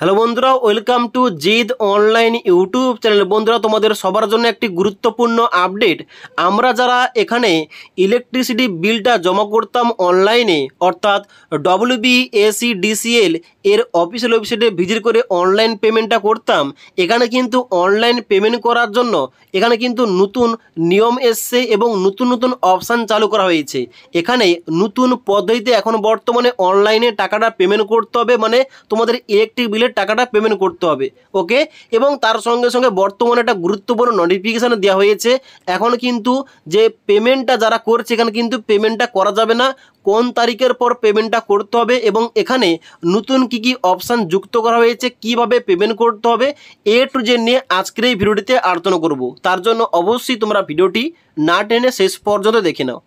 Hello বন্ধুরা, welcome to Gide online YouTube channel. বন্ধুরা, তোমাদের সবার জন্য একটি গুরুত্বপূর্ণ আপডেট। আমরা যারা এখানে ইলেকট্রিসিটি বিলটা জমা করতাম অনলাইনে, অর্থাৎ WBSEDCL এর অফিসিয়াল ওয়েবসাইটে ভিজিট করে অনলাইন পেমেন্টটা করতাম, এখানে কিন্তু অনলাইন পেমেন্ট করার জন্য এখানে কিন্তু নতুন নিয়ম এসছে এবং নতুন নতুন অপশান চালু করা হয়েছে। এখানে নতুন পদ্ধতিতে এখন বর্তমানে অনলাইনে টাকাটা পেমেন্ট করতে হবে, মানে তোমাদের ইলেকট্রিক বিলের টাকাটা পেমেন্ট করতে হবে। ওকে, এবং তার সঙ্গে সঙ্গে বর্তমানে একটা গুরুত্বপূর্ণ নোটিফিকেশান দেওয়া হয়েছে। এখন কিন্তু যে পেমেন্টটা যারা করছে, এখানে কিন্তু পেমেন্টটা করা যাবে না, কোন তারিখের পর পেমেন্টটা করতে হবে এবং এখানে নতুন কি কি অপশান যুক্ত করা হয়েছে, কিভাবে পেমেন্ট করতে হবে, A to Z নিয়ে আজকের এই ভিডিওটিতে আলোচনা করব। তার জন্য অবশ্যই তোমরা ভিডিওটি না টেনে শেষ পর্যন্ত দেখে নাও।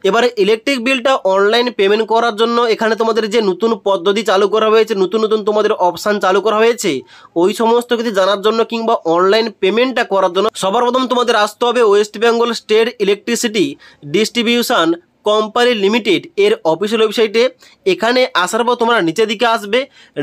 এবারে ইলেকট্রিক বিলটা অনলাইন পেমেন্ট করার জন্য এখানে তোমাদের যে নতুন পদ্ধতি চালু করা হয়েছে, নতুন নতুন তোমাদের অপশান চালু করা হয়েছে, ওই সমস্ত কিছু জানার জন্য কিংবা অনলাইন পেমেন্টটা করার জন্য সবার প্রথম তোমাদের আসতে হবে West Bengal state electricity distribution company limited এর অফিসিয়াল ওয়েবসাইটে। এখানে আসার পর তোমরা নিচের দিকে আসবে।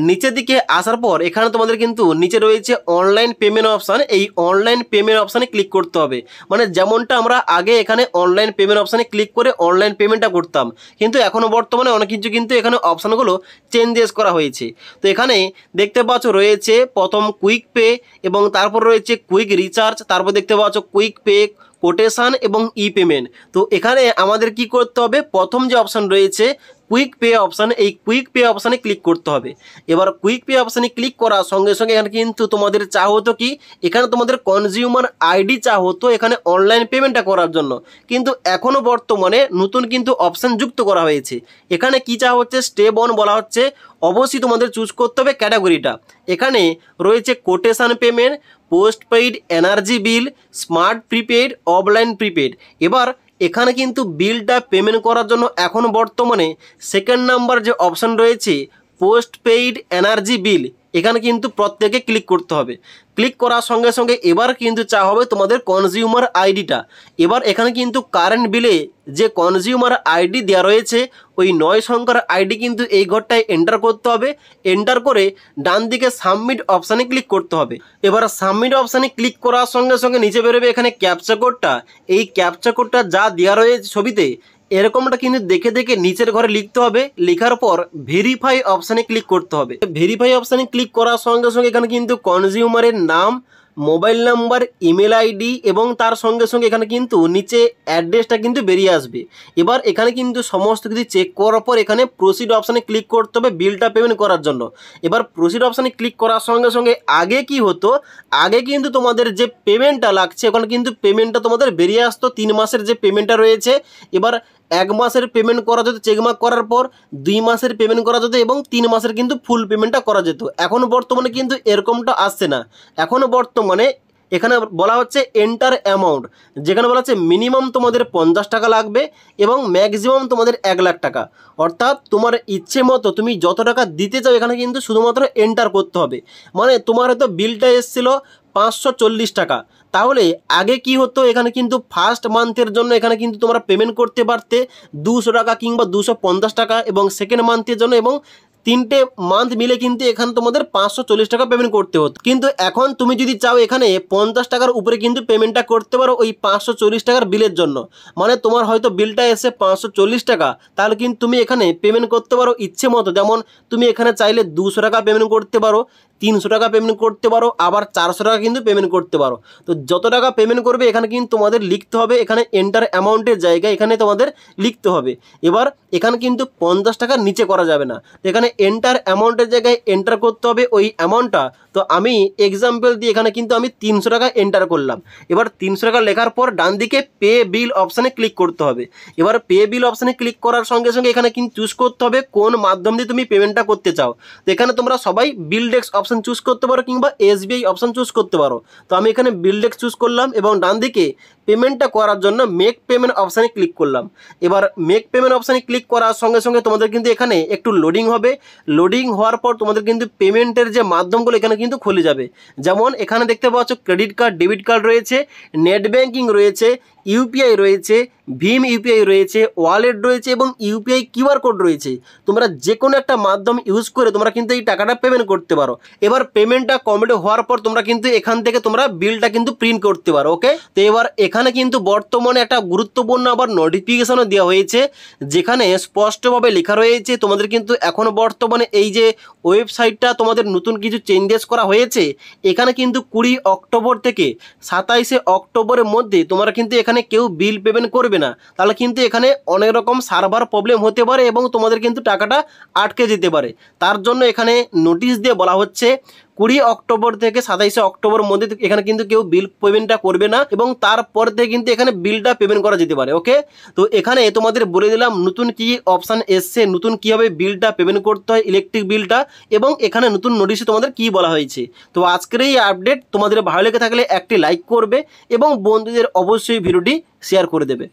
নিচের দিকে আসার পর এখানে তোমাদের কিন্তু নিচে রয়েছে অনলাইন পেমেন্ট অপশান। এই অনলাইন পেমেন্ট অপশানে ক্লিক করতে হবে, মানে যেমনটা আমরা আগে এখানে অনলাইন পেমেন্ট অপশানে ক্লিক করে অনলাইন পেমেন্টটা করতাম, কিন্তু এখনও বর্তমানে অনেক কিছু কিন্তু এখানে অপশানগুলো চেঞ্জেস করা হয়েছে। তো এখানে দেখতে পাচ্ছ রয়েছে প্রথম কুইক পে এবং তারপর রয়েছে কুইক রিচার্জ, তারপর দেখতে পাচ্ছ কুইক পে, কোটেশন এবং ই পেমেন্ট। তো এখানে আমাদের কি করতে হবে, প্রথম যে অপশান রয়েছে কুইক পে অপশান, এই কুইক পে অপশানে ক্লিক করতে হবে। এবার কুইক পে অপশানে ক্লিক করার সঙ্গে সঙ্গে এখানে কিন্তু তোমাদের চা হতো কি, এখানে তোমাদের কনজিউমার আইডি চা হতো এখানে অনলাইন পেমেন্টটা করার জন্য, কিন্তু এখনও বর্তমানে নতুন কিন্তু অপশান যুক্ত করা হয়েছে। এখানে কি চা হচ্ছে, স্টেপ 1 বলা হচ্ছে। অবশ্যই তোমাদের চুজ করতে হবে ক্যাটাগরিটা। এখানে রয়েছে quotation payment, postpaid energy bill, smart prepaid, offline prepaid. এবার এখানে কিন্তু বিলটা পেমেন্ট করার জন্য এখন বর্তমানে সেকেন্ড নাম্বার যে অপশান রয়েছে পোস্ট পেইড এনার্জি বিল, এখানে কিন্তু প্রত্যেকে ক্লিক করতে হবে। ক্লিক করার সঙ্গে সঙ্গে এবার কিন্তু চা হবে তোমাদের কনজিউমার আইডিটা। এবার এখানে কিন্তু কারেন্ট বিলে যে কনজিউমার আইডি দেওয়া রয়েছে, ওই 9 সংখ্যার আইডি কিন্তু এই ঘরটায় এন্টার করতে হবে। এন্টার করে ডান দিকে সাবমিট অপশানে ক্লিক করতে হবে। এবার সাবমিট অপশানে ক্লিক করার সঙ্গে সঙ্গে নিচে বেরোবে এখানে ক্যাপচা কোডটা। এই ক্যাপচা কোডটা যা দেওয়া রয়েছে ছবিতে, এরকমটা কিন্তু দেখে দেখে নিচের ঘরে লিখতে হবে। লেখার পর ভেরিফাই অপশানে ক্লিক করতে হবে। ভেরিফাই অপশানে ক্লিক করার সঙ্গে সঙ্গে এখানে কিন্তু কনজিউমারের নাম, মোবাইল নাম্বার, ইমেল আইডি এবং তার সঙ্গে সঙ্গে এখানে কিন্তু নিচে অ্যাড্রেসটা কিন্তু বেরিয়ে আসবে। এবার এখানে কিন্তু সমস্ত কিছু চেক করার পর এখানে প্রসিড অপশানে ক্লিক করতে হবে বিলটা পেমেন্ট করার জন্য। এবার প্রসিড অপশানে ক্লিক করার সঙ্গে সঙ্গে আগে কি হতো, আগে কিন্তু তোমাদের যে পেমেন্টটা লাগছে ওখানে কিন্তু পেমেন্টটা তোমাদের বেরিয়ে আসতো 3 মাসের যে পেমেন্টটা রয়েছে। এবার 1 মাসের পেমেন্ট করা যেত চেকমার্ক করার পর, 2 মাসের পেমেন্ট করা যেত এবং 3 মাসের কিন্তু ফুল পেমেন্টটা করা যেত। এখন বর্তমানে কিন্তু এরকমটা আসছে না। এখনও বর্তমানে এখানে বলা হচ্ছে এন্টার অ্যামাউন্ট, যেখানে বলা হচ্ছে মিনিমাম তোমাদের 50 টাকা লাগবে এবং ম্যাক্সিমাম তোমাদের 1 লাখ টাকা। অর্থাৎ তোমার ইচ্ছে মতো তুমি যত টাকা দিতে চাও এখানে কিন্তু শুধুমাত্র এন্টার করতে হবে। মানে তোমার হয়তো বিলটা এসেছিলো 540 টাকা, তাহলে আগে কি হতো, এখানে কিন্তু ফার্স্ট মান্থের জন্য এখানে কিন্তু তোমরা পেমেন্ট করতে পারতে 200 টাকা কিংবা 250 টাকা, এবং সেকেন্ড মান্থের জন্য এবং 3টে মান্থ মিলে কিন্তু এখানে তোমাদের 540 টাকা পেমেন্ট করতে হতো। কিন্তু এখন তুমি যদি চাও এখানে 50 টাকার উপরে কিন্তু পেমেন্টটা করতে পারো ওই 540 টাকার বিলের জন্য। মানে তোমার হয়তো বিলটা এসে 540 টাকা, তাহলে কিন্তু তুমি এখানে পেমেন্ট করতে পারো ইচ্ছে মতো। যেমন তুমি এখানে চাইলে 200 টাকা পেমেন্ট করতে পারো, 300 টাকা পেমেন্ট করতে পারো, আবার 400 টাকা কিন্তু পেমেন্ট করতে পারো। তো যত টাকা পেমেন্ট করবে এখানে কিন্তু তোমাদের লিখতে হবে, এখানে এন্টার অ্যামাউন্টের জায়গায় এখানে তোমাদের লিখতে হবে। এবার এখানে কিন্তু 50 টাকার নিচে করা যাবে না, এখানে এন্টার অ্যামাউন্টের জায়গায় এন্টার করতে হবে ওই অ্যামাউন্টটা। তো আমি এক্সাম্পল দিয়ে এখানে কিন্তু আমি 300 টাকা এন্টার করলাম। এবার 300 টাকা লেখার পর ডান দিকে পে বিল অপশানে ক্লিক করতে হবে। এবার পে বিল অপশানে ক্লিক করার সঙ্গে সঙ্গে এখানে কিন্তু চুজ করতে হবে কোন মাধ্যম দিয়ে তুমি পেমেন্টটা করতে চাও। তো এখানে তোমরা সবাই বিল ডেস্ক অপশান চুজ করতে পারো কিংবা SBI অপশান চুজ করতে পারো। তো আমি এখানে বিল ডেস্ক চুজ করলাম এবং ডান দিকে পেমেন্টটা করার জন্য মেক পেমেন্ট অপশানে ক্লিক করলাম। এবার মেক পেমেন্ট অপশানে ক্লিক করার সঙ্গে সঙ্গে তোমাদের কিন্তু এখানে একটু লোডিং হবে। লোডিং হওয়ার পর তোমাদের কিন্তু পেমেন্টের যে মাধ্যমগুলো এখানে কিন্তু খুলে যাবে। যেমন এখানে দেখতে পাচ্ছ ক্রেডিট কার্ড, ডেবিট কার্ড রয়েছে, নেট ব্যাঙ্কিং রয়েছে, ইউপিআই রয়েছে, ভীম ইউপিআই রয়েছে, ওয়ালেট রয়েছে এবং ইউপিআই কিউআর কোড রয়েছে। তোমরা যে কোনো একটা মাধ্যম ইউজ করে তোমরা কিন্তু এই টাকাটা পেমেন্ট করতে পারো। এবার পেমেন্টটা কমপ্লিট হওয়ার পর তোমরা কিন্তু এখান থেকে তোমরা বিলটা কিন্তু প্রিন্ট করতে পারো। ওকে, তো এবার এখানে কিন্তু বর্তমানে একটা গুরুত্বপূর্ণ আবার নোটিফিকেশনও দেওয়া হয়েছে, যেখানে স্পষ্টভাবে লেখা রয়েছে তোমাদের কিন্তু এখন বর্তমানে এই যে ওয়েবসাইটটা তোমাদের নতুন কিছু চেঞ্জেস করা হয়েছে। এখানে কিন্তু 20 অক্টোবর থেকে 27 অক্টোবরের মধ্যে তোমরা কিন্তু এখানে কেউ বিল পেমেন্ট করবে না, তাহলে কিন্তু এখানে অনেক রকম সার্ভার প্রবলেম হতে পারে এবং তোমাদের কিন্তু টাকাটা আটকে যেতে পারে। তার জন্য এখানে নোটিশ দিয়ে বলা হচ্ছে 20 অক্টোবর থেকে 27 অক্টোবর মধ্যে এখানে কিন্তু কেউ বিল পেমেন্টটা করবে না এবং তারপর থেকে কিন্তু এখানে বিলটা পেমেন্ট করা যেতে পারে। ওকে, তো এখানে তোমাদের বলে দিলাম নতুন কি অপশান এসছে, নতুন কীভাবে বিলটা পেমেন্ট করতে হয় ইলেকট্রিক বিলটা, এবং এখানে নতুন নোটিশে তোমাদের কি বলা হয়েছে। তো আজকের এই আপডেট তোমাদের ভালো লেগে থাকলে একটি লাইক করবে এবং বন্ধুদের অবশ্যই ভিডিওটি শেয়ার করে দেবে।